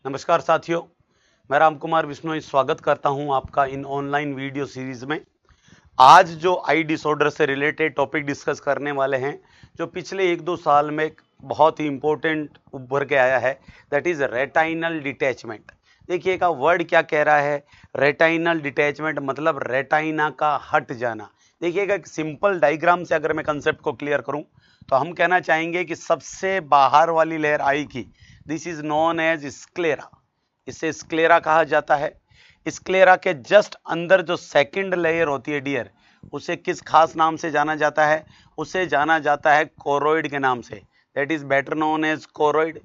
नमस्कार साथियों, मैं राम कुमार बिश्नोई स्वागत करता हूं आपका इन ऑनलाइन वीडियो सीरीज में। आज जो आई डिसऑर्डर से रिलेटेड टॉपिक डिस्कस करने वाले हैं, जो पिछले 1-2 साल में बहुत ही इंपॉर्टेंट उभर के आया है, दैट इज रेटाइनल डिटैचमेंट। देखिएगा वर्ड क्या कह रहा है, रेटाइनल डिटैचमेंट मतलब रेटाइना का हट जाना। देखिएगा एक सिंपल डायग्राम से अगर मैं कंसेप्ट को क्लियर करूं तो हम कहना चाहेंगे कि सबसे बाहर वाली लेयर आई की, this is known as sclera, इसे स्क्लेरा कहा जाता है। स्क्लेरा के जस्ट अंदर जो सेकंड लेयर होती है डियर, उसे किस खास नाम से जाना जाता है? उसे जाना जाता है कोरोइड के नाम से, that is better known as choroid.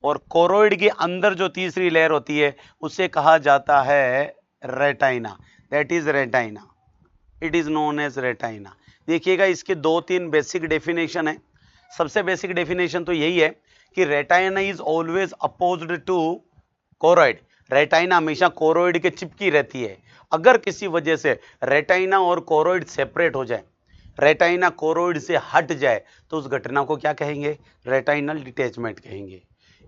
और कोरोइड के अंदर जो तीसरी लेयर होती है उसे कहा जाता है retina, that is retina, it is known as retina. देखिएगा इसके 2-3 बेसिक डेफिनेशन है। सबसे बेसिक डेफिनेशन तो यही है कि retina is always apposed to choroid. Retina हमेशा कोरोइड के चिपकी रहती है। अगर किसी वजह से रेटाइना और कोरोइड सेपरेट हो जाए, रेटाइना कोरोइड से हट जाए, तो उस घटना को क्या कहेंगे? रेटाइनल डिटैचमेंट कहेंगे।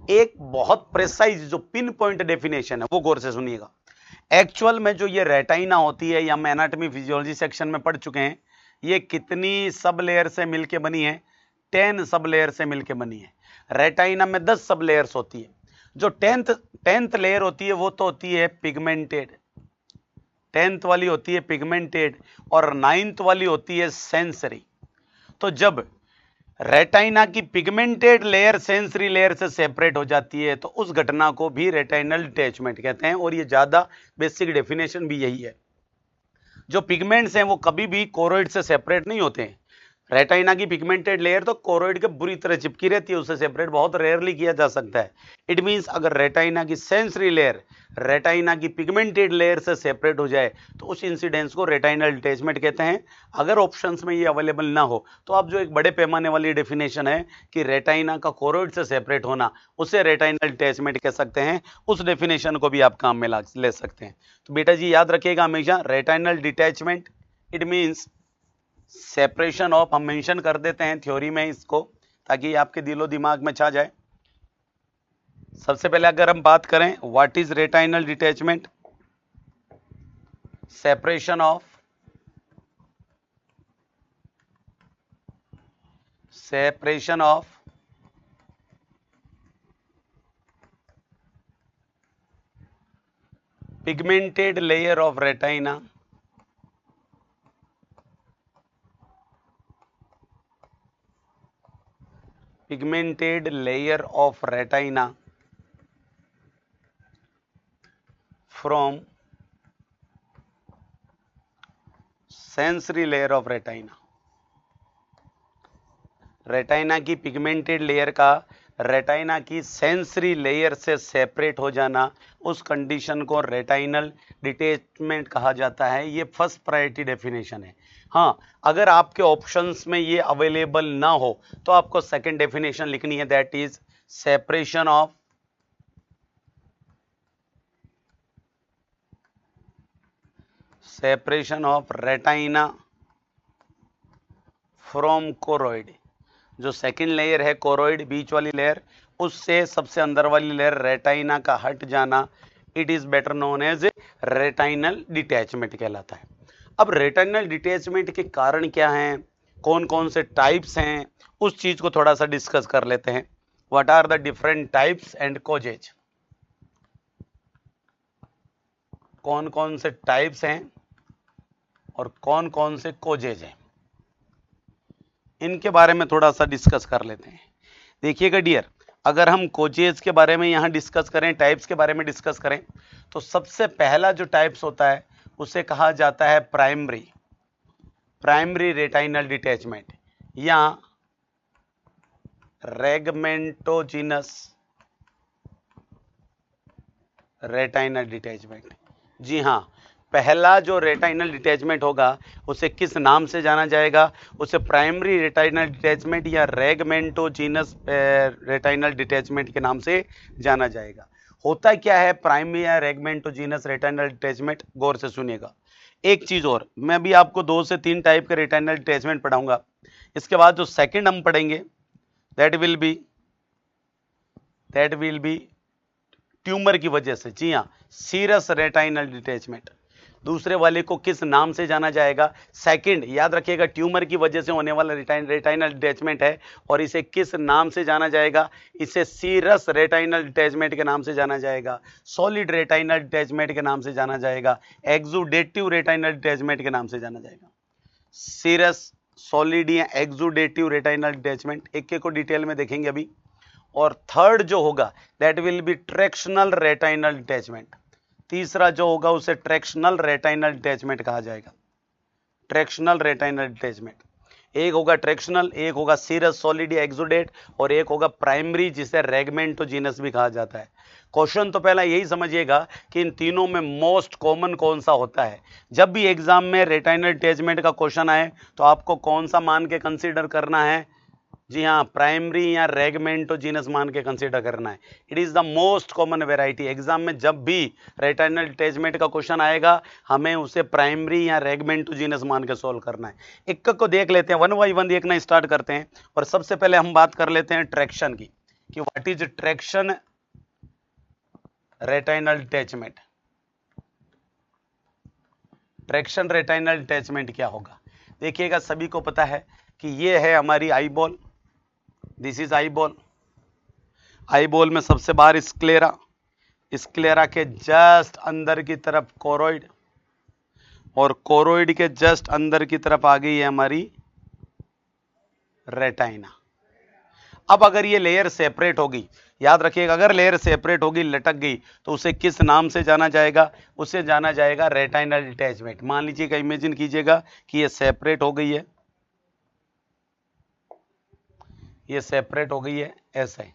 एक बहुत प्रेसाइज जो पिन पॉइंट डेफिनेशन है वो गौर से सुनिएगा। एक्चुअल में जो ये रेटाइना होती है, या हम एनाटॉमी फिजियोलॉजी सेक्शन में पढ़ चुके हैं, ये कितनी सब लेयर से मिलके बनी है? 10 सब लेयर से मिलके बनी है। रेटाइना में 10 सब लेयर्स होती है। जो टेंथ लेयर होती है वो तो होती है पिगमेंटेड, 10th वाली होती है पिगमेंटेड, और 9th वाली होती है सेंसरी। तो जब रेटाइना की पिगमेंटेड लेयर सेंसरी लेयर से सेपरेट हो जाती है तो उस घटना को भी रेटाइनल डिटैचमेंट कहते हैं। और ये ज्यादा बेसिक डेफिनेशन भी यही है। जो पिगमेंट्स हैं वो कभी भी कोरोइड से सेपरेट नहीं होते हैं। रेटाइना की पिगमेंटेड लेयर तो कोरोइड के बुरी तरह चिपकी रहती है, उससे सेपरेट बहुत रेयरली किया जा सकता है। इट मींस अगर रेटाइना की सेंसरी लेयर रेटाइना की पिगमेंटेड लेयर से सेपरेट हो जाए तो उस इंसिडेंस को रेटाइनल डिटैचमेंट कहते हैं। अगर ऑप्शंस में ये अवेलेबल ना हो तो आप जो एक बड़े पैमाने वाली डेफिनेशन है कि रेटाइना का कोरोइड से सेपरेट होना, उसे रेटाइनल डिटैचमेंट कह सकते हैं। उस डेफिनेशन को भी आप काम में ले सकते हैं। तो बेटा जी याद रखिएगा हमेशा, retinal detachment it means separation of, हम मेंशन कर देते हैं थ्योरी में इसको ताकि आपके दिलो दिमाग में छा जाए। सबसे पहले अगर हम बात करें what is retinal detachment, separation of pigmented layer of retina from sensory layer of retina। Retina की पिगमेंटेड लेयर का रेटाइना की सेंसरी लेयर से सेपरेट हो जाना, उस कंडीशन को रेटाइनल डिटैचमेंट कहा जाता है। ये फर्स्ट प्रायोरिटी डेफिनेशन है। हाँ, अगर आपके ऑप्शंस में ये अवेलेबल ना हो तो आपको सेकंड डेफिनेशन लिखनी है, that is separation of retina from choroid. जो सेकंड लेयर है कोरोइड, बीच वाली लेयर, उससे सबसे अंदर वाली लेयर रेटाइना का हट जाना, it is better known as retinal detachment कहलाता है। अब रेटाइनल डिटैचमेंट के कारण क्या हैं, कौन कौन से टाइप्स हैं, उस चीज को थोड़ा सा डिस्कस कर लेते हैं। What are the different types and causes, कौन कौन से टाइप्स हैं और कौन कौन से कॉजेज हैं, इनके बारे में थोड़ा सा डिस्कस कर लेते हैं। देखिएगा डियर, अगर हम कोजेज के बारे में यहां डिस्कस करें, टाइप्स के बारे में डिस्कस करें, तो सबसे पहला जो टाइप्स होता है उसे कहा जाता है प्राइमरी रेटाइनल डिटैचमेंट या रेगमेंटोजिनस रेटाइनल डिटैचमेंट। जी हां, पहला जो रेटाइनल डिटैचमेंट होगा उसे किस नाम से जाना जाएगा? उसे प्राइमरी रेटाइनल डिटैचमेंट या रेगमेंटोजिनस रेटाइनल डिटैचमेंट के नाम से जाना जाएगा। होता क्या है प्राइमरी या रेगमेंटोजिनस रेटाइनल डिटैचमेंट? गौर से सुनिएगा। एक चीज और, मैं भी आपको 2 से 3 टाइप के रेटाइनल डिटैचमेंट पढ़ाऊंगा। इसके बाद जो सेकंड हम पढ़ेंगे दैट विल बी ट्यूमर की वजह से, जी हाँ, सीरस रेटाइनल डिटैचमेंट। दूसरे वाले को किस नाम से जाना जाएगा? सेकंड, याद रखिएगा, ट्यूमर की वजह से होने वाला रेटाइनल डिटैचमेंट है और इसे किस नाम से जाना जाएगा? इसे सीरस रेटाइनल डिटैचमेंट के नाम से जाना जाएगा, सॉलिड रेटाइनल डिटैचमेंट के नाम से जाना जाएगा, एक्सुडेटिव रेटाइनल डिटैचमेंट के नाम से जाना जाएगा। सीरस, सॉलिड या एक्सुडेटिव रेटाइनल डिटैचमेंट, एक एक को डिटेल में देखेंगे अभी। और थर्ड जो होगा that will be tractional retinal detachment. तीसरा जो होगा उसे ट्रैक्शनल रेटाइनल डिटैचमेंट कहा जाएगा, ट्रैक्शनल रेटाइनल डिटैचमेंट। एक होगा ट्रैक्शनल, एक होगा सीरस, सॉलिड या एक्सुडेट, और एक होगा प्राइमरी जिसे रेगमेंटोजीनस भी कहा जाता है। क्वेश्चन तो पहला यही समझिएगा कि इन तीनों में मोस्ट कॉमन कौन सा होता है। जब भी एग्जाम में रेटाइनल डिटैचमेंट का क्वेश्चन आए तो आपको कौन सा मान के कंसीडर करना है? जी हाँ, प्राइमरी या रेगमेंटोजीनस मान के कंसीडर करना है। It is the most common variety. Exam में जब भी रेटाइनल डिटैचमेंट का क्वेश्चन आएगा हमें उसे प्राइमरी या रेगमेंटोजीनस मान के सोल्व करना है। एक को देख लेते हैं, वन बाई वन देखना स्टार्ट करते हैं। और सबसे पहले हम बात कर लेते हैं ट्रैक्शन की, कि what is traction retinal detachment. Traction retinal detachment क्या होगा? देखिएगा, सभी को पता है कि ये है हमारी eye ball, this is eye ball. Eye ball में सबसे बाहर स्क्लेरा, स्क्लेरा के जस्ट अंदर की तरफ कोरोइड, और कोरोइड के जस्ट अंदर की तरफ आ गई है हमारी रेटाइना। अब अगर ये लेयर सेपरेट होगी, याद रखिएगा, अगर लेयर सेपरेट होगी, लटक गई, तो उसे किस नाम से जाना जाएगा? उसे जाना जाएगा रेटाइनल डिटैचमेंट। मान लीजिएगा, इमेजिन कीजिएगा कि ये सेपरेट हो गई है, ये सेपरेट हो गई है, ऐसे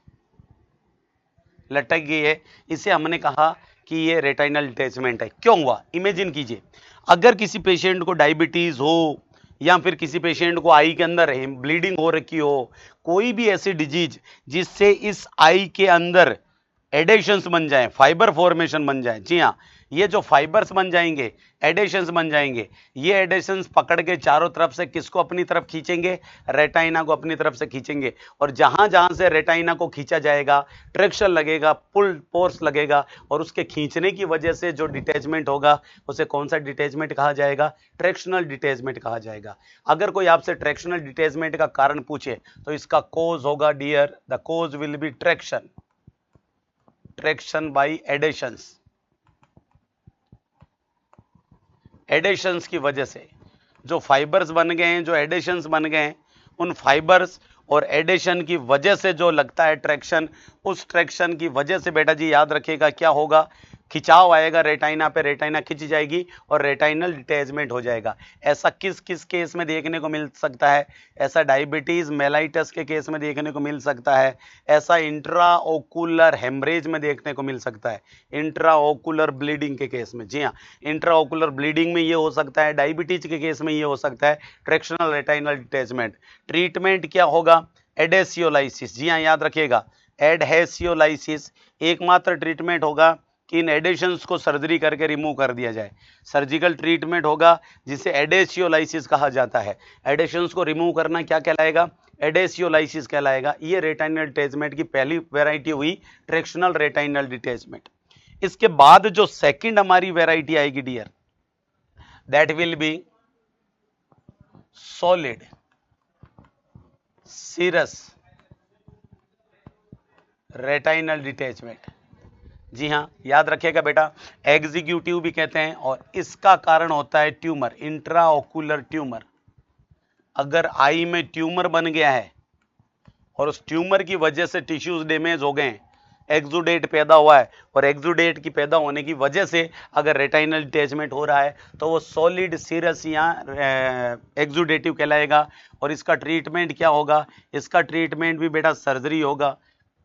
लटक गई है, इसे हमने कहा कि ये रेटाइनल डिटैचमेंट है। क्यों हुआ? इमेजिन कीजिए, अगर किसी पेशेंट को डायबिटीज हो या फिर किसी पेशेंट को आई के अंदर ब्लीडिंग हो रखी हो, कोई भी ऐसी डिजीज जिससे इस आई के अंदर एडेशंस बन जाएं, फाइबर फॉर्मेशन बन जाए। जी हाँ, ये जो फाइबर्स बन जाएंगे, एडेशंस बन जाएंगे, ये एडेशंस पकड़ के चारों तरफ से किसको अपनी तरफ खींचेंगे? रेटाइना को अपनी तरफ से खींचेंगे। और जहां जहां से रेटाइना को खींचा जाएगा, ट्रैक्शन लगेगा, पुल फोर्स लगेगा, और उसके खींचने की वजह से जो डिटैचमेंट होगा उसे कौन सा डिटैचमेंट कहा जाएगा? ट्रैक्शनल डिटैचमेंट कहा जाएगा। अगर कोई आपसे ट्रैक्शनल डिटैचमेंट का कारण पूछे तो इसका कोज होगा dear, the cause will be traction, traction by adhesions. Adhesions की वजह से जो फाइबर्स बन गए हैं, जो एडेशंस बन गए हैं, उन फाइबर्स और एडेशन की वजह से जो लगता है ट्रैक्शन, उस ट्रैक्शन की वजह से बेटा जी याद रखिएगा क्या होगा? खिंचाव आएगा रेटाइना पे, रेटाइना खिंच जाएगी और रेटाइनल डिटैचमेंट हो जाएगा। ऐसा किस किस केस में देखने को मिल सकता है? ऐसा डायबिटीज मेलाइटस के केस में देखने को मिल सकता है, ऐसा इंट्रा ओकुलर हेमरेज में देखने को मिल सकता है, इंट्रा ओकुलर ब्लीडिंग के केस में। जी हाँ, इंट्रा ओकुलर ब्लीडिंग में ये हो सकता है, डायबिटीज के केस में ये हो सकता है, ट्रैक्शनल रेटाइनल डिटैचमेंट। ट्रीटमेंट क्या होगा? एडेसियोलाइसिस। जी हाँ, याद रखिएगा, एडहेसियोलाइसिस एकमात्र ट्रीटमेंट होगा कि इन एडेशंस को सर्जरी करके रिमूव कर दिया जाए। सर्जिकल ट्रीटमेंट होगा जिसे एडेसियोलाइसिस कहा जाता है। एडेशंस को रिमूव करना क्या कहलाएगा? एडेसियोलाइसिस कहलाएगा। ये रेटाइनल डिटैचमेंट की पहली वैरायटी हुई, ट्रैक्शनल रेटाइनल डिटैचमेंट। इसके बाद जो सेकंड हमारी वैरायटी आएगी dear, that will be solid serous retinal detachment. जी हाँ, याद रखिएगा बेटा, एग्जीक्यूटिव भी कहते हैं, और इसका कारण होता है ट्यूमर, इंट्राओकुलर ट्यूमर। अगर आई में ट्यूमर बन गया है और उस ट्यूमर की वजह से टिश्यूज डैमेज हो गए, एक्सुडेट पैदा हुआ है, और एक्सुडेट की पैदा होने की वजह से अगर रेटाइनल डिटैचमेंट हो रहा है तो वो सॉलिड सीरस या एक्सुडेटिव कहलाएगा। और इसका ट्रीटमेंट क्या होगा? इसका ट्रीटमेंट भी बेटा सर्जरी होगा।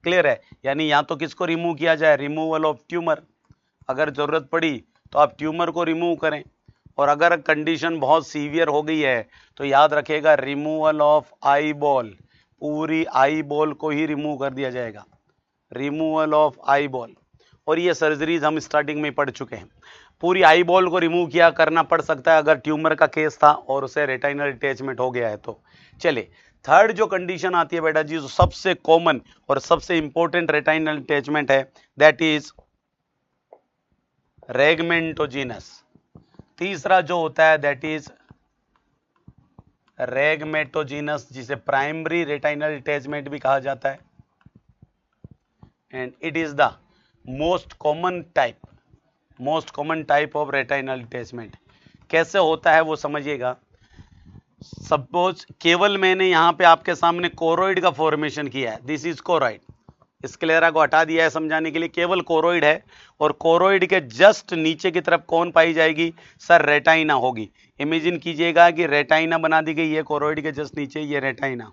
क्लियर है? यानी या तो किसको रिमूव किया जाए? Removal of tumour. अगर जरूरत पड़ी तो आप ट्यूमर को रिमूव करें, और अगर कंडीशन बहुत सीवियर हो गई है तो याद रखिएगा रिमूवल ऑफ आई बॉल, पूरी आई बॉल को ही रिमूव कर दिया जाएगा, रिमूवल ऑफ आई बॉल। और ये सर्जरीज हम स्टार्टिंग में पढ़ चुके हैं। पूरी आई बॉल को रिमूव किया करना पड़ सकता है अगर ट्यूमर का केस था और उसे रेटाइनल डिटैचमेंट हो गया है तो। चलिए, थर्ड जो कंडीशन आती है बेटा जी, जो सबसे कॉमन और सबसे इंपॉर्टेंट रेटाइनल डिटैचमेंट है, दैट इज रेगमेंटोजीनस। तीसरा जो होता है दैट इज रेगमेटोजीनस, जिसे प्राइमरी रेटाइनल डिटैचमेंट भी कहा जाता है, and it is the most common type of retinal detachment. कैसे होता है वो समझिएगा। सपोज केवल मैंने यहां पे आपके सामने कोरोइड का फॉर्मेशन किया है, दिस इज कोरोइड, स्क्लेरा को हटा दिया है समझाने के लिए, केवल कोरोइड है, और कोरोइड के जस्ट नीचे की तरफ कौन पाई जाएगी सर, रेटाइना होगी। इमेजिन कीजिएगा कि रेटाइना बना दी गई है कोरोइड के जस्ट नीचे, ये रेटाइना।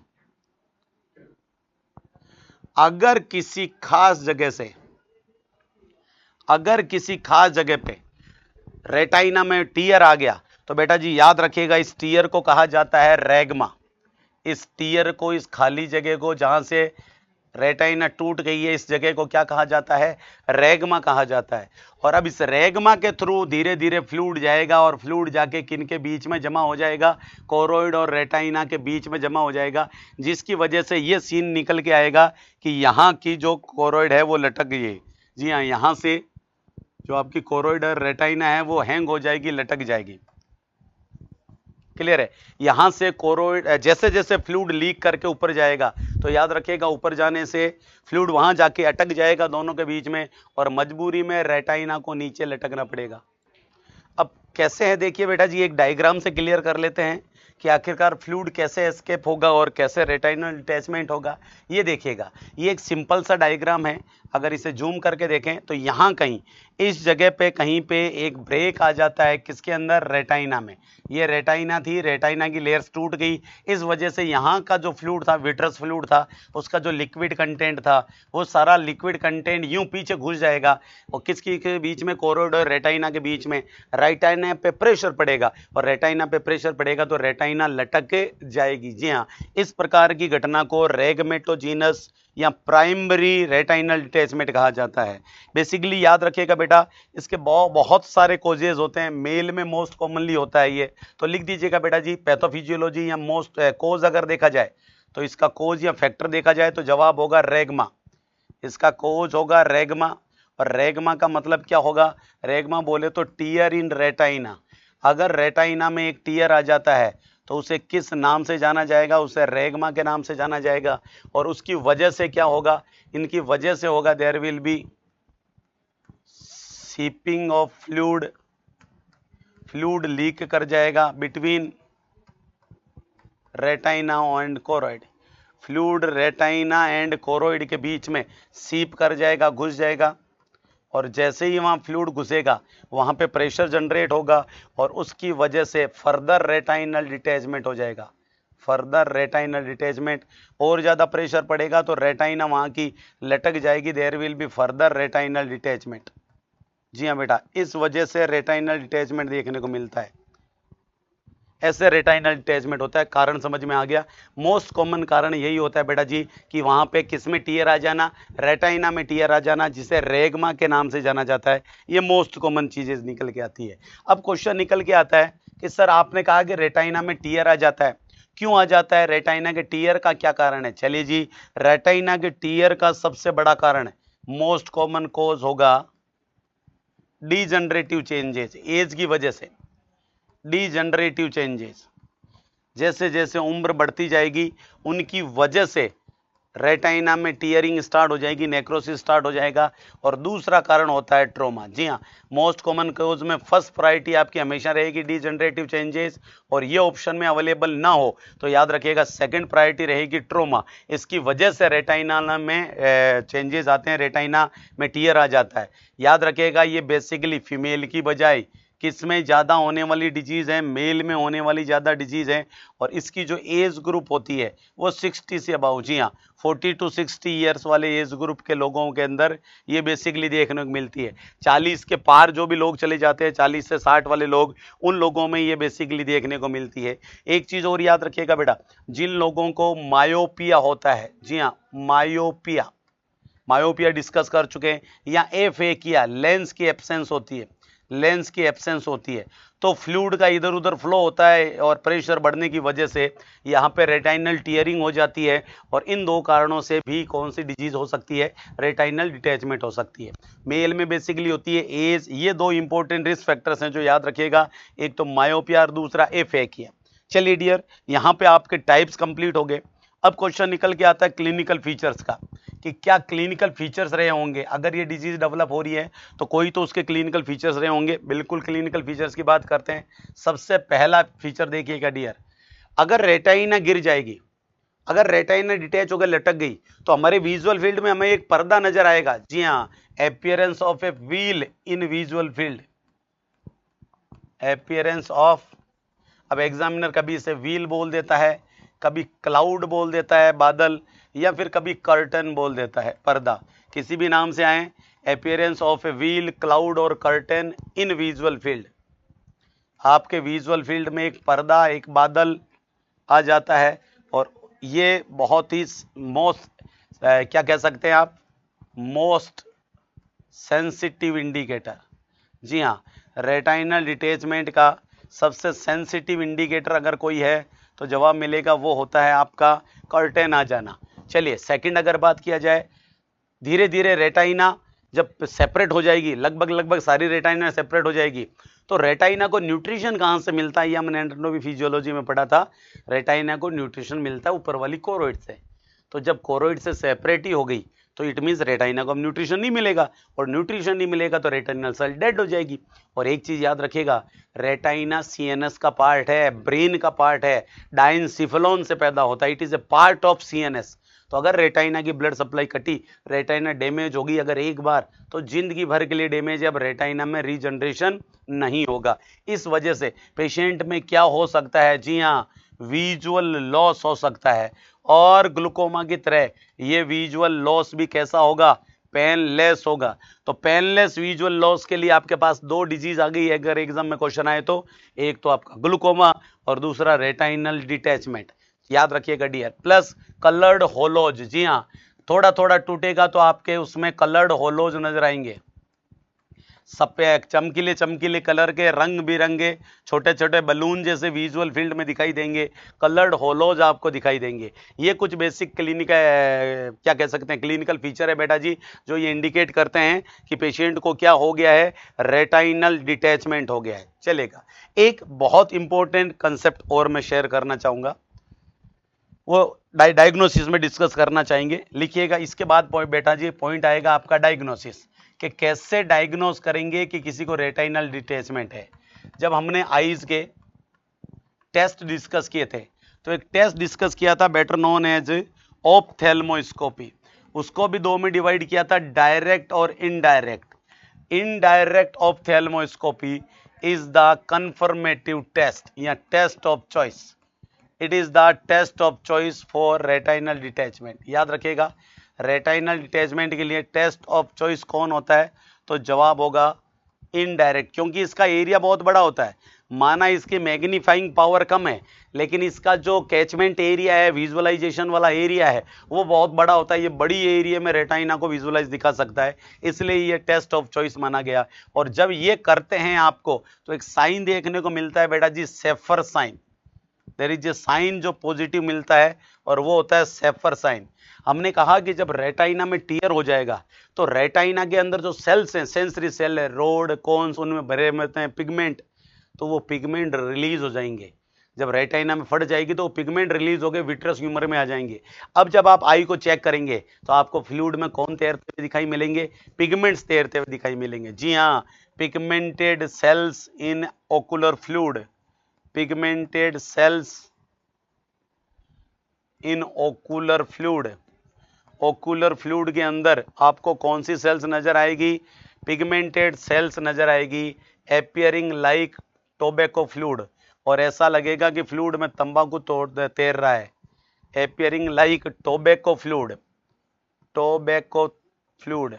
अगर किसी खास जगह पे रेटाइना में टीयर आ गया तो बेटा जी याद रखिएगा, इस टीयर को कहा जाता है रेगमा। इस टीयर को, इस खाली जगह को जहां से रेटाइना टूट गई है, इस जगह को क्या कहा जाता है, रेगमा कहा जाता है। और अब इस रेगमा के थ्रू धीरे धीरे फ्लूइड जाएगा, और फ्लूइड जाके किन के बीच में जमा हो जाएगा, कोरोइड और रेटाइना के बीच में जमा हो जाएगा, जिसकी वजह से ये सीन निकल के आएगा कि यहाँ की जो कोरोइड है वो लटक गई है। जी हाँ, यहाँ से जो आपकी कोरोइड और रेटाइना है वो हैंग हो जाएगी, लटक जाएगी। क्लियर है। यहां से कोरोइड जैसे जैसे फ्लूइड लीक करके ऊपर जाएगा तो याद रखिएगा, ऊपर जाने से फ्लूइड वहां जाके अटक जाएगा दोनों के बीच में, और मजबूरी में रेटाइना को नीचे लटकना पड़ेगा। अब कैसे है देखिए बेटा जी, एक डायग्राम से क्लियर कर लेते हैं कि आखिरकार फ्लूइड कैसे एस्केप होगा और कैसे रेटाइनल डिटैचमेंट होगा। ये देखिएगा, ये एक सिंपल सा डायग्राम है। अगर इसे जूम करके देखें तो यहाँ कहीं इस जगह पे कहीं पे एक ब्रेक आ जाता है, किसके अंदर, रेटाइना में। ये रेटाइना थी, रेटाइना की लेयर्स टूट गई, इस वजह से यहाँ का जो फ्लूइड था, विट्रस फ्लूइड था, उसका जो लिक्विड कंटेंट था वो सारा लिक्विड कंटेंट यूं पीछे घुस जाएगा, और किसकी के बीच में, कोरोइड और रेटाइना के बीच में। रेटाइना पे प्रेशर पड़ेगा, और रेटाइना पे प्रेशर पड़ेगा तो रेटाइना लटक जाएगी। जी हाँ, इस प्रकार की घटना को रेगमेटोजीनस या प्राइमरी रेटाइनल डिटैचमेंट कहा जाता है। बेसिकली याद रखिएगा बेटा, इसके बहुत सारे कोजेज होते हैं, मेल में मोस्ट कॉमनली होता है ये, तो लिख दीजिएगा बेटा जी, पैथोफिजियोलॉजी या मोस्ट कोज अगर देखा जाए तो इसका कोज या फैक्टर देखा जाए तो जवाब होगा रेगमा। इसका कोज होगा रेगमा, और रेगमा का मतलब क्या होगा, रेगमा बोले तो टीयर इन रेटाइना। अगर रेटाइना में एक टीयर आ जाता है तो उसे किस नाम से जाना जाएगा, उसे रेगमा के नाम से जाना जाएगा। और उसकी वजह से क्या होगा, इनकी वजह से होगा there will be seeping of fluid leak कर जाएगा between retina and choroid. Fluid retina and choroid के बीच में सीप कर जाएगा, घुस जाएगा, और जैसे ही वहाँ फ्लूइड घुसेगा वहाँ पे प्रेशर जनरेट होगा, और उसकी वजह से फर्दर रेटाइनल डिटैचमेंट हो जाएगा। फर्दर रेटाइनल डिटैचमेंट, और ज़्यादा प्रेशर पड़ेगा तो रेटाइना वहाँ की लटक जाएगी, there will be further retinal detachment. जी हाँ बेटा, इस वजह से रेटाइनल डिटैचमेंट देखने को मिलता है। ऐसे रेटाइनल डिटैचमेंट होता है। कारण समझ में आ गया। मोस्ट कॉमन कारण यही होता है बेटा जी कि वहां पे किस में टीयर आ जाना, रेटाइना में टीयर आ जाना, जिसे रेगमा के नाम से जाना जाता है। ये मोस्ट कॉमन चीजें निकल के आती है। अब क्वेश्चन निकल के आता है कि सर आपने कहा कि रेटाइना में टीयर आ जाता है, क्यों आ जाता है, रेटाइना के टीयर का क्या कारण है। चलिए जी, रेटाइना के टीयर का सबसे बड़ा कारण, मोस्ट कॉमन कॉज होगा डीजनरेटिव चेंजेस। एज की वजह से डीजनरेटिव चेंजेस, जैसे जैसे उम्र बढ़ती जाएगी उनकी वजह से रेटाइना में टीयरिंग स्टार्ट हो जाएगी, नेक्रोसिस स्टार्ट हो जाएगा। और दूसरा कारण होता है ट्रोमा। जी हाँ, मोस्ट कॉमन कॉज में फर्स्ट प्रायोरिटी आपकी हमेशा रहेगी डीजनरेटिव चेंजेस, और ये ऑप्शन में अवेलेबल ना हो तो याद रखिएगा सेकंड प्रायोरिटी रहेगी ट्रोमा। इसकी वजह से रेटाइना में चेंजेस आते हैं, रेटाइना में टीयर आ जाता है। याद रखिएगा ये बेसिकली फीमेल की बजाय किस में ज़्यादा होने वाली डिजीज़ है, मेल में होने वाली ज़्यादा डिजीज़ है। और इसकी जो एज ग्रुप होती है वो 60 से अबाउ, जी हाँ 40 to 60 ईयर्स वाले एज ग्रुप के लोगों के अंदर ये बेसिकली देखने को मिलती है। 40 के पार जो भी लोग चले जाते हैं, 40 से 60 वाले लोग, उन लोगों में ये बेसिकली देखने को मिलती है। एक चीज़ और याद रखिएगा बेटा, जिन लोगों को मायोपिया होता है, जी हाँ मायोपिया डिस्कस कर चुके हैं, या एफेकिया लेंस की एब्सेंस होती है, लेंस की एब्सेंस होती है तो फ्लूइड का इधर उधर फ्लो होता है और प्रेशर बढ़ने की वजह से यहाँ पे रेटाइनल टीयरिंग हो जाती है और इन दो कारणों से भी कौन सी डिजीज हो सकती है, रेटाइनल डिटैचमेंट हो सकती है। मेल में बेसिकली होती है एज। ये दो इंपॉर्टेंट रिस्क फैक्टर्स हैं जो याद रखिएगा, एक तो मायोपिया और दूसरा एफेकिया। चलिए डियर, यहाँ पे आपके टाइप्स कंप्लीट हो गए। अब क्वेश्चन निकल के आता है क्लिनिकल फीचर्स का कि क्या क्लिनिकल फीचर्स रहे होंगे अगर ये डिजीज डेवलप हो रही है तो कोई तो उसके क्लिनिकल फीचर्स रहे होंगे। बिल्कुल क्लिनिकल फीचर्स की बात करते हैं। सबसे पहला फीचर देखिएगा डियर, अगर रेटाइना गिर जाएगी, अगर रेटाइना डिटैच होकर लटक गई तो हमारे विजुअल फील्ड में हमें एक पर्दा नजर आएगा। जी हाँ, appearance of a wheel in visual field, appearance of, अब एग्जामिनर कभी इसे व्हील बोल देता है, कभी क्लाउड बोल देता है बादल, या फिर कभी कर्टन बोल देता है पर्दा, किसी भी नाम से आए, appearance of a wheel, cloud और कर्टन इन विजुअल फील्ड। आपके विजुअल फील्ड में एक पर्दा, एक बादल आ जाता है और ये बहुत ही क्या कह सकते हैं आप, मोस्ट सेंसिटिव इंडिकेटर। जी हाँ, रेटाइनल डिटैचमेंट का सबसे सेंसिटिव इंडिकेटर अगर कोई है तो जवाब मिलेगा वो होता है आपका कर्टेन आ जाना। चलिए सेकंड अगर बात किया जाए, धीरे धीरे रेटाइना जब सेपरेट हो जाएगी, लगभग सारी रेटाइना सेपरेट हो जाएगी, तो रेटाइना को न्यूट्रिशन कहाँ से मिलता है, ये हमने एनाटॉमी फिजियोलॉजी में पढ़ा था। रेटाइना को न्यूट्रिशन मिलता है ऊपर वाली कोरोइड से। तो जब कोरोइड से सेपरेट ही हो गई तो इट मीन्स रेटाइना को अब न्यूट्रिशन नहीं मिलेगा, और न्यूट्रिशन नहीं मिलेगा तो रेटाइनल सेल डेड हो जाएगी। और एक चीज याद रखिएगा, रेटाइना सीएनएस का पार्ट है, ब्रेन का पार्ट है, डायनसिफलोन से पैदा होता है, it is a part of CNS. तो अगर रेटाइना की ब्लड सप्लाई कटी, रेटाइना डैमेज होगी अगर एक बार, तो जिंदगी भर के लिए डैमेज है। अब रेटाइना में रीजनरेशन नहीं होगा। इस वजह से पेशेंट में क्या हो सकता है, जी हाँ, विजुअल लॉस हो सकता है। और ग्लूकोमा की तरह ये विजुअल लॉस भी कैसा होगा, पेनलेस होगा। तो पेनलेस विजुअल लॉस के लिए आपके पास दो डिजीज आ गई है अगर एग्जाम में क्वेश्चन आए तो, एक तो आपका ग्लूकोमा और दूसरा रेटाइनल डिटैचमेंट। याद रखिएगा डियर। प्लस कलर्ड होलोज, जी हाँ, थोड़ा थोड़ा टूटेगा तो आपके उसमें कलर्ड होलोज नजर आएंगे, सफेद चमकीले चमकीले कलर के रंग बिरंगे छोटे छोटे बलून जैसे विजुअल फील्ड में दिखाई देंगे, कलर्ड होलोज आपको दिखाई देंगे। ये कुछ बेसिक क्या कह सकते हैं, क्लिनिकल फीचर है बेटा जी, जो ये इंडिकेट करते हैं कि पेशेंट को क्या हो गया है, रेटाइनल डिटैचमेंट हो गया है। चलेगा, एक बहुत इंपॉर्टेंट कंसेप्ट और मैं शेयर करना चाहूंगा, वो डायग्नोसिस में डिस्कस करना चाहेंगे। लिखिएगा, इसके बाद बेटा जी पॉइंट आएगा आपका डायग्नोसिस, कि कैसे डायग्नोस करेंगे कि किसी को रेटाइनल डिटैचमेंट है। जब हमने आईज के टेस्ट डिस्कस किए थे तो एक टेस्ट डिस्कस किया था बेटर नोन एज ऑप्थेल्मोस्कोपी, उसको भी दो में डिवाइड किया था, डायरेक्ट और indirect. Indirect ophthalmoscopy is the confirmative test या test of choice, it is the test of choice for retinal detachment. याद रखिएगा, रेटाइनल डिटैचमेंट के लिए टेस्ट ऑफ चॉइस कौन होता है, तो जवाब होगा इनडायरेक्ट, क्योंकि इसका एरिया बहुत बड़ा होता है। माना इसकी मैग्नीफाइंग पावर कम है लेकिन इसका जो कैचमेंट एरिया है, विजुअलाइजेशन वाला एरिया है, वो बहुत बड़ा होता है। ये बड़ी एरिया में रेटाइना को विजुअलाइज दिखा सकता है, इसलिए ये टेस्ट ऑफ चॉइस माना गया। और जब ये करते हैं आपको तो एक साइन देखने को मिलता है बेटा जी, Shafer sign. There is a sign जो पॉजिटिव मिलता है और वो होता है सेफर साइन। हमने कहा कि जब रेटाइना में टीयर हो जाएगा तो रेटाइना के अंदर जो सेल्स हैं, सेंसरी सेल है, रोड कोन्स, उनमें भरे होते हैं पिगमेंट, तो वो पिगमेंट रिलीज हो जाएंगे। जब रेटाइना में फट जाएगी तो पिगमेंट रिलीज हो गए, विट्रस ह्यूमर में आ जाएंगे। अब जब आप आई को चेक करेंगे तो आपको फ्लूइड में कौन तैरते हुए दिखाई मिलेंगे, पिगमेंट्स तैरते हुए दिखाई मिलेंगे। जी हाँ, पिगमेंटेड सेल्स इन ओकुलर फ्लूइड, पिगमेंटेड सेल्स इन ओकुलर फ्लूइड। ओकुलर फ्लूइड के अंदर आपको कौन सी सेल्स नजर आएगी, पिगमेंटेड सेल्स नजर आएगी, एपियरिंग लाइक टोबैको फ्लूइड, और ऐसा लगेगा कि फ्लूइड में तंबाकू तैर रहा है, appearing like tobacco fluid, tobacco fluid.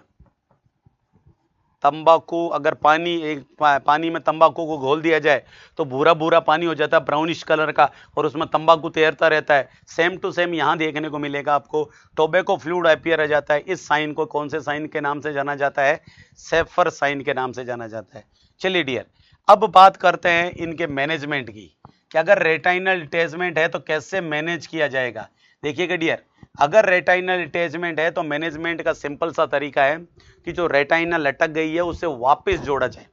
तंबाकू, अगर पानी में तंबाकू को घोल दिया जाए तो भूरा भूरा पानी हो जाता है, ब्राउनिश कलर का, और उसमें तंबाकू तैरता रहता है। सेम टू सेम यहां देखने को मिलेगा आपको, टोबैको फ्लूइड अपीयर आ जाता है। इस साइन को कौन से साइन के नाम से जाना जाता है, सेफर साइन के नाम से जाना जाता है। चलिए डियर, अब बात करते हैं इनके मैनेजमेंट की कि अगर रेटाइनल डिटैचमेंट है तो कैसे मैनेज किया जाएगा। देखिएगा डियर, अगर रेटाइनल डिटैचमेंट है तो मैनेजमेंट का सिंपल सा तरीका है कि जो रेटाइना लटक गई है उसे वापस जोड़ा जाए।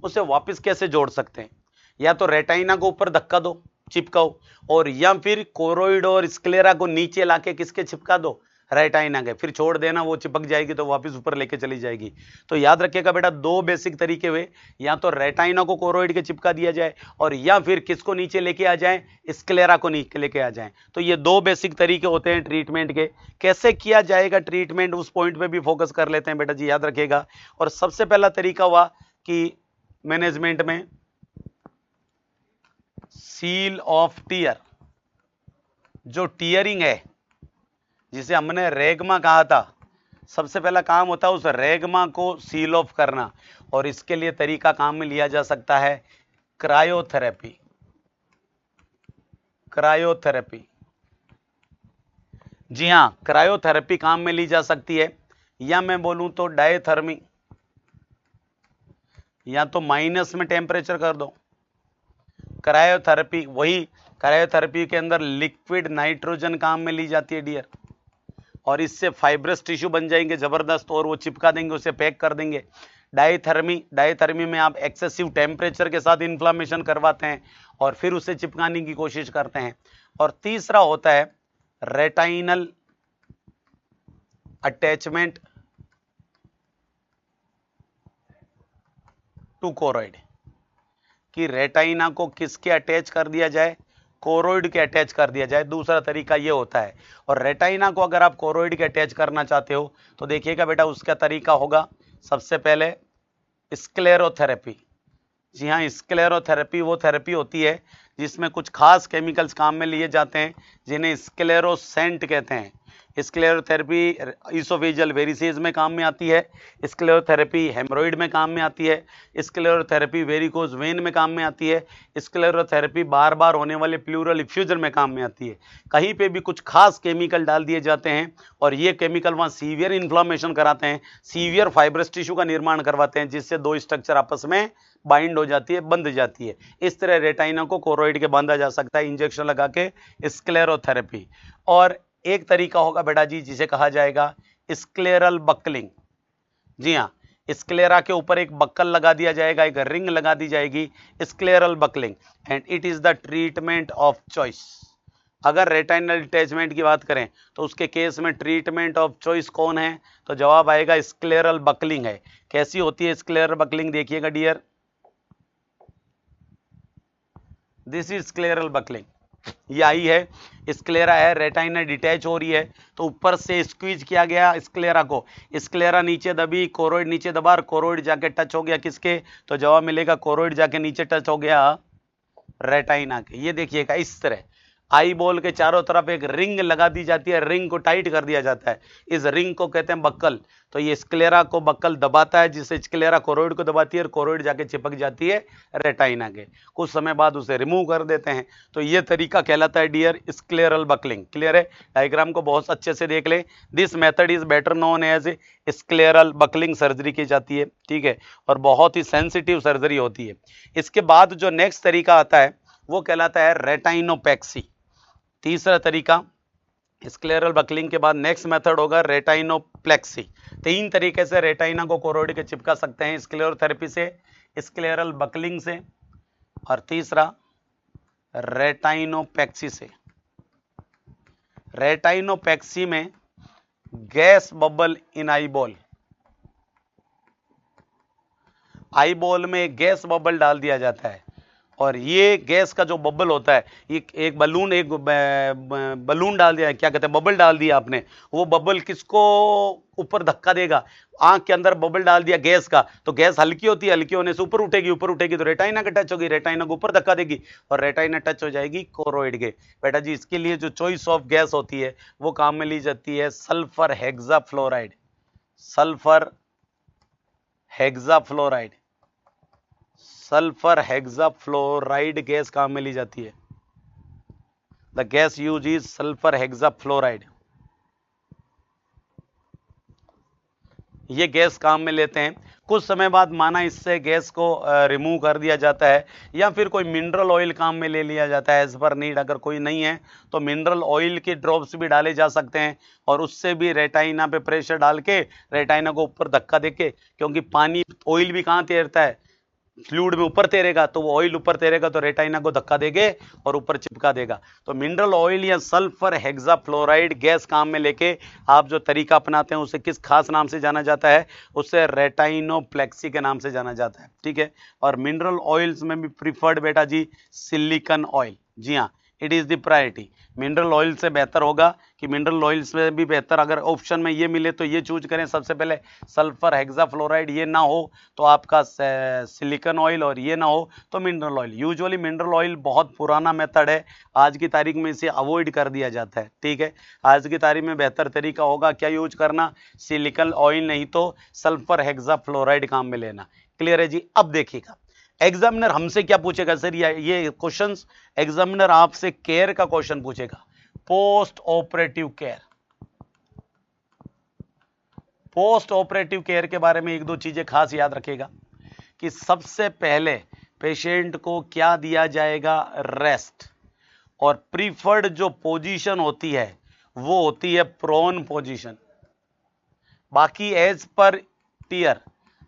उसे वापस कैसे जोड़ सकते हैं? या तो रेटाइना को ऊपर धक्का दो, चिपकाओ, और या फिर कोरोइड और स्क्लेरा को नीचे लाके किसके चिपका दो, रेटाइना के, फिर छोड़ देना, वो चिपक जाएगी तो वापस ऊपर लेके चली जाएगी। तो याद रखिएगा बेटा, दो बेसिक तरीके हुए, या तो रेटाइना को कोरोइड के चिपका दिया जाए और या फिर किसको नीचे लेके आ जाए, स्क्लेरा को नीचे लेके आ जाए। तो ये दो बेसिक तरीके होते हैं ट्रीटमेंट के। कैसे किया जाएगा ट्रीटमेंट, उस पॉइंट पे भी फोकस कर लेते हैं बेटा जी, याद रखिएगा। और सबसे पहला तरीका हुआ कि मैनेजमेंट में सील ऑफ टीयर, जो टीयरिंग है जिसे हमने रेगमा कहा था, सबसे पहला काम होता है उस रेगमा को सील ऑफ करना, और इसके लिए तरीका काम में लिया जा सकता है क्रायोथेरेपी। क्रायोथेरेपी, जी हां, क्रायोथेरेपी काम में ली जा सकती है, या मैं बोलूं तो डायथर्मी, या तो माइनस में टेम्परेचर कर दो। क्रायोथेरेपी, वही क्रायोथेरेपी के अंदर लिक्विड नाइट्रोजन काम में ली जाती है डियर, और इससे फाइब्रस टिश्यू बन जाएंगे जबरदस्त, और वो चिपका देंगे, उसे पैक कर देंगे। डायथर्मी में आप एक्सेसिव टेम्परेचर के साथ इन्फ्लामेशन करवाते हैं और फिर उसे चिपकाने की कोशिश करते हैं। और तीसरा होता है रेटाइनल अटैचमेंट टू कोरोइड, कि रेटाइना को किसके अटैच कर दिया जाए, कोरोइड के अटैच कर दिया जाए। दूसरा तरीका ये होता है। और रेटाइना को अगर आप कोरोइड के अटैच करना चाहते हो तो देखिएगा बेटा, उसका तरीका होगा सबसे पहले स्क्लेरोथेरेपी। जी हाँ, स्क्लेरोथेरेपी वो थेरेपी होती है जिसमें कुछ खास केमिकल्स काम में लिए जाते हैं जिन्हें स्क्लेरोसेंट कहते हैं। स्क्लेरोथेरेपी इसोफेजियल वेरिसेज में काम में आती है, स्क्लेरोथेरेपी हेमरोइड में काम में आती है, स्क्लेरोथेरेपी वेरिकोज वेन में काम में आती है, स्क्लेरोथेरेपी बार बार होने वाले प्लूरल इफ्यूजन में काम में आती है। कहीं पे भी कुछ खास केमिकल डाल दिए जाते हैं और ये केमिकल वहाँ सीवियर इन्फ्लामेशन कराते हैं, सीवियर फाइब्रस टिश्यू का निर्माण करवाते हैं, जिससे दो स्ट्रक्चर आपस में बाइंड हो जाती है, बंध जाती है। इस तरह रेटाइना को कोरोइड के बांधा जा सकता है इंजेक्शन लगा के, स्क्लेरोथेरेपी। और एक तरीका होगा बेटा जी जिसे कहा जाएगा स्क्लेरल बकलिंग। जी हाँ, स्क्लेरा के ऊपर एक बक्कल लगा दिया जाएगा, एक रिंग लगा दी जाएगी, scleral buckling, and it is the treatment of choice. अगर रेटाइनल डिटैचमेंट की बात करें तो उसके केस में ट्रीटमेंट ऑफ चॉइस कौन है, तो जवाब आएगा स्क्लेरल बकलिंग है। कैसी होती है स्क्लेरल बकलिंग, देखिएगा dear, this is scleral buckling. ये आई है, स्क्लेरा है, रेटाइना डिटैच हो रही है, तो ऊपर से स्क्वीज किया गया स्क्लेरा को, स्क्लेरा नीचे दबी, कोरोइड नीचे दबा, और कोरोइड जाके टच हो गया किसके, तो जवाब मिलेगा कोरोइड जाके नीचे टच हो गया रेटाइना के। ये देखिएगा, इस तरह आई बॉल के चारों तरफ एक रिंग लगा दी जाती है, रिंग को टाइट कर दिया जाता है, इस रिंग को कहते हैं बक्कल। तो ये स्क्लेरा को बक्कल दबाता है, जिससे स्क्लेरा कोरोइड को दबाती है और कोरोइड जाके चिपक जाती है रेटाइना के। कुछ समय बाद उसे रिमूव कर देते हैं। तो ये तरीका कहलाता है डियर स्क्लेरल बकलिंग। क्लियर है? डायग्राम को बहुत अच्छे से देख ले। This method is better known as scleral buckling surgery की जाती है, ठीक है, और बहुत ही सेंसिटिव सर्जरी होती है। इसके बाद जो नेक्स्ट तरीका आता है वो कहलाता है रेटाइनोपैक्सी। तीसरा तरीका, स्क्लेरल बकलिंग के बाद नेक्स्ट मेथड होगा रेटाइनोप्लेक्सी। तीन तरीके से रेटाइना को कोरोइड के चिपका सकते हैं, स्क्लेरोथेरेपी से, स्क्लेरल बकलिंग से, और तीसरा रेटाइनोपैक्सी से। रेटाइनोपैक्सी में gas bubble in eyeball, eyeball में गैस बबल डाल दिया जाता है, और ये गैस का जो बबल होता है, एक बलून डाल दिया, क्या कहते हैं, बबल डाल दिया आपने, वो बबल किसको ऊपर धक्का देगा, आंख के अंदर बबल डाल दिया गैस का, तो गैस हल्की होती है, हल्की होने से ऊपर उठेगी तो रेटाइना का टच होगी, रेटाइना को ऊपर धक्का देगी और रेटाइना टच हो जाएगी कोरोइड के। बेटा जी, इसके लिए जो चॉइस ऑफ गैस होती है वो काम में ली जाती है sulphur hexafluoride. Sulphur hexafluoride, sulphur hexafluoride gas काम में ली जाती है। The gas use is sulphur hexafluoride. ये गैस काम में लेते हैं कुछ समय बाद माना इससे गैस को रिमूव कर दिया जाता है, या फिर कोई मिनरल ऑयल काम में ले लिया जाता है एज पर नीड। अगर कोई नहीं है तो मिनरल ऑयल के ड्रॉप्स भी डाले जा सकते हैं, और उससे भी रेटाइना पे प्रेशर डाल के रेटाइना को ऊपर धक्का देके, क्योंकि पानी ऑयल भी कहाँ तैरता है, फ्लूइड में ऊपर तैरेगा, तो वो ऑयल ऊपर तैरेगा तो रेटाइना को धक्का देगे और ऊपर चिपका देगा। तो मिनरल ऑयल या सल्फर हेक्साफ्लोराइड गैस काम में लेके आप जो तरीका अपनाते हैं उसे किस खास नाम से जाना जाता है, उसे रेटाइनोप्लेक्सी के नाम से जाना जाता है, ठीक है। और मिनरल ऑयल्स में भी प्रीफर्ड बेटा जी सिलिकॉन ऑयल, जी हाँ, it is the priority. Mineral oil से बेहतर होगा कि मिनरल ऑयल्स में भी बेहतर अगर ऑप्शन में ये मिले तो ये चूज करें सबसे पहले, सल्फर हेक्साफ्लोराइड ये ना हो तो आपका सिलिकॉन ऑयल, और ये ना हो तो mineral oil. Usually mineral oil बहुत पुराना मेथड है, आज की तारीख में इसे अवॉइड कर दिया जाता है, ठीक है। आज की तारीख में बेहतर तरीका होगा क्या यूज करना, सिलिकॉन ऑयल नहीं तो सल्फर हेक्साफ्लोराइड काम में लेना। क्लियर है जी। अब देखिएगा एग्जामिनर हमसे क्या पूछेगा सर, ये क्वेश्चंस एग्जामिनर आपसे केयर का क्वेश्चन पूछेगा, post operative care. Post operative care के बारे में एक दो चीजें खास याद रखेगा कि सबसे पहले पेशेंट को क्या दिया जाएगा, रेस्ट, और प्रीफर्ड जो पोजीशन होती है वो होती है प्रोन पोजीशन। बाकी एज पर टीयर,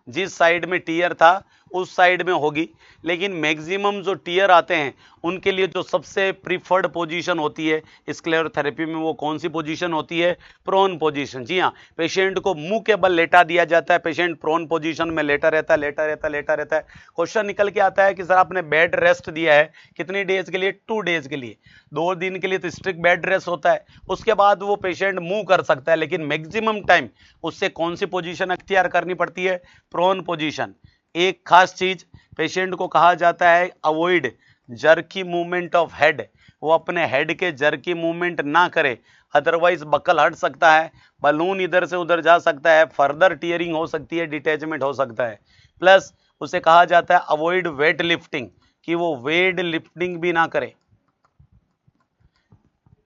जिस साइड में टीयर था उस साइड में होगी, लेकिन मैक्सिमम जो टीयर आते हैं उनके लिए जो सबसे प्रीफर्ड पोजीशन होती है स्क्लेरोथेरेपी में वो कौन सी पोजीशन होती है, प्रोन पोजीशन। जी हाँ, पेशेंट को मुंह के बल लेटा दिया जाता है, पेशेंट प्रोन पोजीशन में लेटा रहता है। क्वेश्चन निकल के आता है कि सर आपने बेड रेस्ट दिया है कितनी डेज के लिए, 2 डेज के लिए, 2 दिन के लिए तो स्ट्रिक्ट बेड रेस्ट होता है, उसके बाद वो पेशेंट मूव कर सकता है, लेकिन मैक्सिमम टाइम उससे कौन सी पोजीशन अख्तियार करनी पड़ती है, प्रोन पोजीशन। एक खास चीज पेशेंट को कहा जाता है avoid jerky movement of head, वो अपने हेड के जर्की मूवमेंट ना करे, अदरवाइज बकल हट सकता है, बलून इधर से उधर जा सकता है, फर्दर टीयरिंग हो सकती है, डिटैचमेंट हो सकता है। प्लस उसे कहा जाता है अवॉइड वेट लिफ्टिंग, कि वो वेट लिफ्टिंग भी ना करे।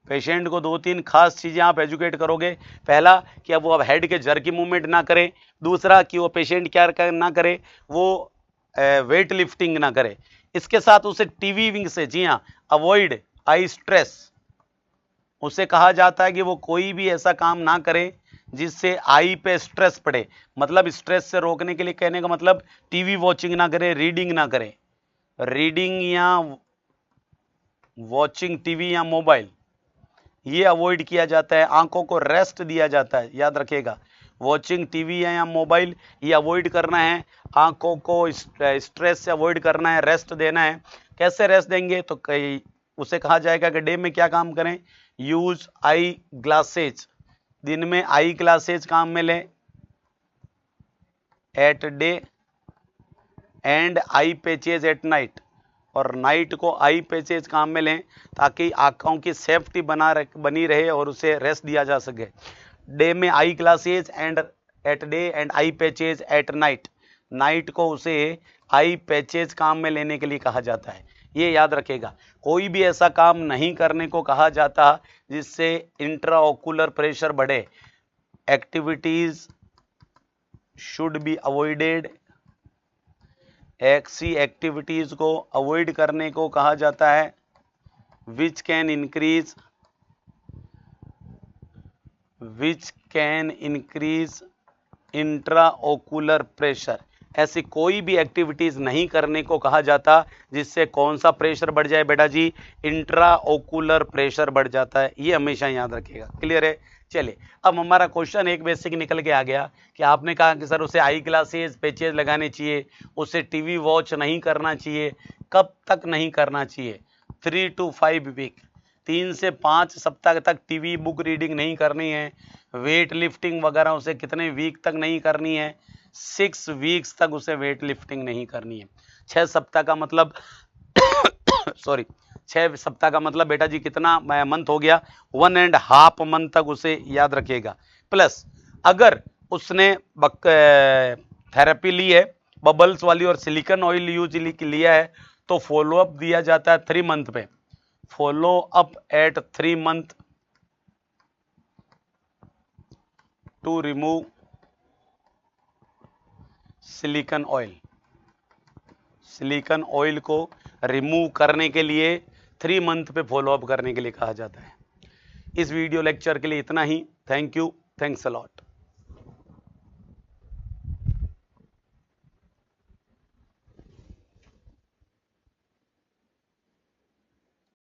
पेशेंट को 2-3 खास चीजें आप एजुकेट करोगे, पहला कि अब वो अब हेड के जर्की मूवमेंट ना करे, दूसरा कि वो पेशेंट क्या ना करे, वो वेट लिफ्टिंग ना करे, इसके साथ उसे टीवी विंग से, जी हाँ, अवॉइड आई स्ट्रेस, उसे कहा जाता है कि वो कोई भी ऐसा काम ना करे जिससे आई पे स्ट्रेस पड़े, मतलब स्ट्रेस से रोकने के लिए कहने का मतलब टीवी वॉचिंग ना करे, रीडिंग ना करे, रीडिंग या वॉचिंग टीवी या मोबाइल ये अवॉइड किया जाता है, आंखों को रेस्ट दिया जाता है, याद रखिएगा, वॉचिंग टीवी या मोबाइल ये अवॉइड करना है, आंखों को स्ट्रेस से अवॉइड करना है, रेस्ट देना है। कैसे रेस्ट देंगे, तो उसे कहा जाएगा कि डे में क्या काम करें, यूज आई ग्लासेज, दिन में आई ग्लासेज काम में लें, at day, and eye patches at night, और नाइट को आई पैचेज काम में लें ताकि आंखों की सेफ्टी बनी रहे और उसे रेस्ट दिया जा सके। डे में eye glasses and at day and eye patches at night, night को उसे आई पैचेज काम में लेने के लिए कहा जाता है, ये याद रखेगा। कोई भी ऐसा काम नहीं करने को कहा जाता जिससे इंट्राओकुलर प्रेशर बढ़े, एक्टिविटीज शुड बी अवॉइडेड, ऐसी एक्टिविटीज को अवॉइड करने को कहा जाता है which can increase intraocular pressure, ऐसी कोई भी एक्टिविटीज नहीं करने को कहा जाता जिससे कौन सा प्रेशर बढ़ जाए बेटा जी, इंट्राओकुलर प्रेशर बढ़ जाता है, ये हमेशा याद रखिएगा। क्लियर है। चलिए अब हमारा क्वेश्चन एक बेसिक निकल के आ गया कि आपने कहा कि सर उसे आई ग्लासेज पैचेज लगाने चाहिए, उसे टीवी वॉच नहीं करना चाहिए, कब तक नहीं करना चाहिए, 3 to 5 वीक, 3 से 5 सप्ताह तक टीवी बुक रीडिंग नहीं करनी है, वेट लिफ्टिंग वगैरह उसे कितने वीक तक नहीं करनी है, 6 वीक्स तक उसे वेट लिफ्टिंग नहीं करनी है। 6 सप्ताह का मतलब सॉरी 6 सप्ताह का मतलब बेटा जी कितना मंथ हो गया, 1.5 मंथ तक उसे याद रखिएगा। प्लस अगर उसने थेरेपी ली है बबल्स वाली और सिलिकॉन ऑयल यूज लिया है तो फॉलोअप दिया जाता है 3 मंथ पे, follow up at 3 month to remove silicone oil. Silicone oil को रिमूव करने के लिए 3 मंथ पे फॉलोअप करने के लिए कहा जाता है। इस वीडियो लेक्चर के लिए इतना ही। Thank you, thanks a lot.